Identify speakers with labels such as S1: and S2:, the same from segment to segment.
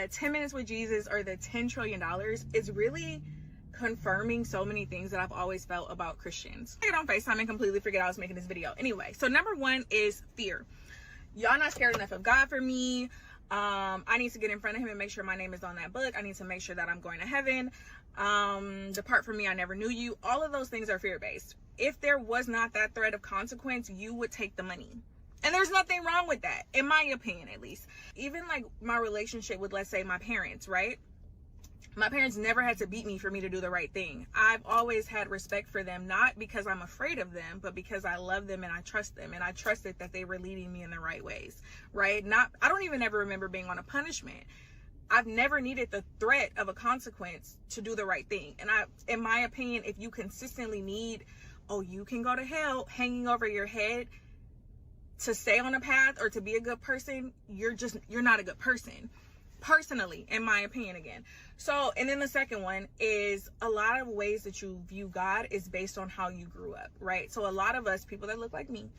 S1: that 10 minutes with Jesus or the $10 trillion is really confirming so many things that I've always felt about Christians. I get on FaceTime and completely forget I was making this video. Anyway, so number one is fear. Y'all not scared enough of God for me. I need to get in front of him and make sure my name is on that book. I need to make sure that I'm going to heaven. Depart from me, I never knew you. All of those things are fear-based. If there was not that threat of consequence, you would take the money. And there's nothing wrong with that, in my opinion, at least. Even like my relationship with, let's say, my parents, right? My parents never had to beat me for me to do the right thing. I've always had respect for them, not because I'm afraid of them, but because I love them and I trust them. And I trusted that they were leading me in the right ways, right? I don't even ever remember being on a punishment. I've never needed the threat of a consequence to do the right thing. And in my opinion, if you consistently need, oh, you can go to hell hanging over your head to stay on a path or to be a good person, you're not a good person. Personally, in my opinion, again. So, and then the second one is a lot of ways that you view God is based on how you grew up, right? So a lot of us, people that look like me,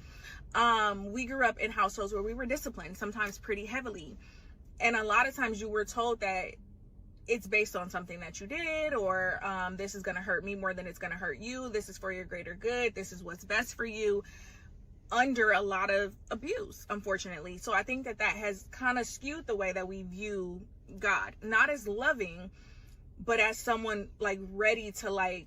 S1: we grew up in households where we were disciplined, sometimes pretty heavily. And a lot of times you were told that it's based on something that you did, or this is going to hurt me more than it's going to hurt you. This is for your greater good. This is what's best for you, under a lot of abuse, unfortunately. So I think that has kind of skewed the way that we view God, not as loving, but as someone like ready to like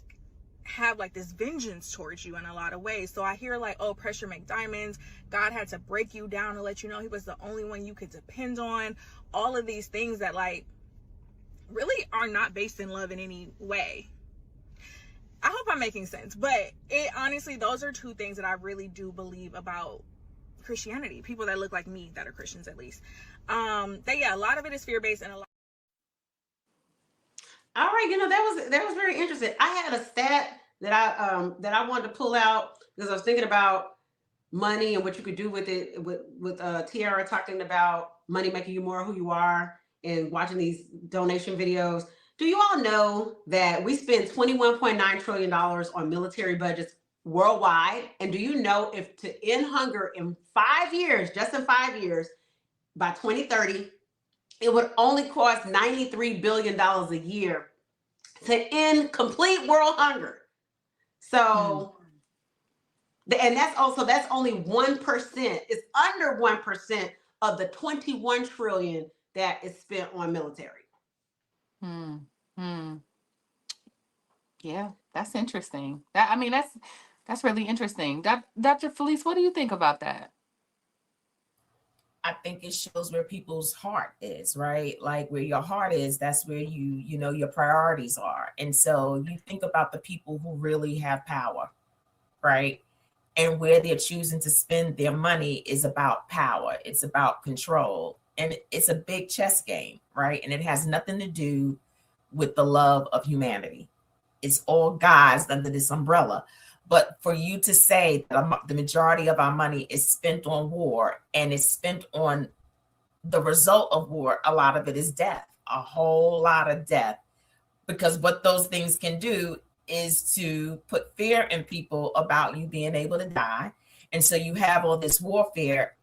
S1: have like this vengeance towards you in a lot of ways. So I hear like, oh, pressure make diamonds. God had to break you down to let you know he was the only one you could depend on. All of these things that like really are not based in love in any way. I hope I'm making sense, but honestly, those are two things that I really do believe about Christianity. People that look like me that are Christians, at least. A lot of it is fear-based, and a lot.
S2: All right, that was very interesting. I had a stat that I wanted to pull out because I was thinking about money and what you could do with it. With Tiara talking about money making you more who you are, and watching these donation videos. Do you all know that we spend $21.9 trillion on military budgets worldwide? And do you know if to end hunger in 5 years, just in 5 years, by 2030, it would only cost $93 billion a year to end complete world hunger? So, and that's only 1%. It's under 1% of the 21 trillion that is spent on military.
S3: Yeah, that's interesting. That's really interesting. Dr. Felice, what do you think about that?
S4: I think it shows where people's heart is, right? Like where your heart is, that's where you know your priorities are. And so you think about the people who really have power, right? And where they're choosing to spend their money is about power. It's about control. And it's a big chess game, right? And it has nothing to do with the love of humanity. It's all guised under this umbrella. But for you to say that the majority of our money is spent on war, and it's spent on the result of war, a lot of it is death, a whole lot of death. Because what those things can do is to put fear in people about you being able to die. And so you have all this warfare,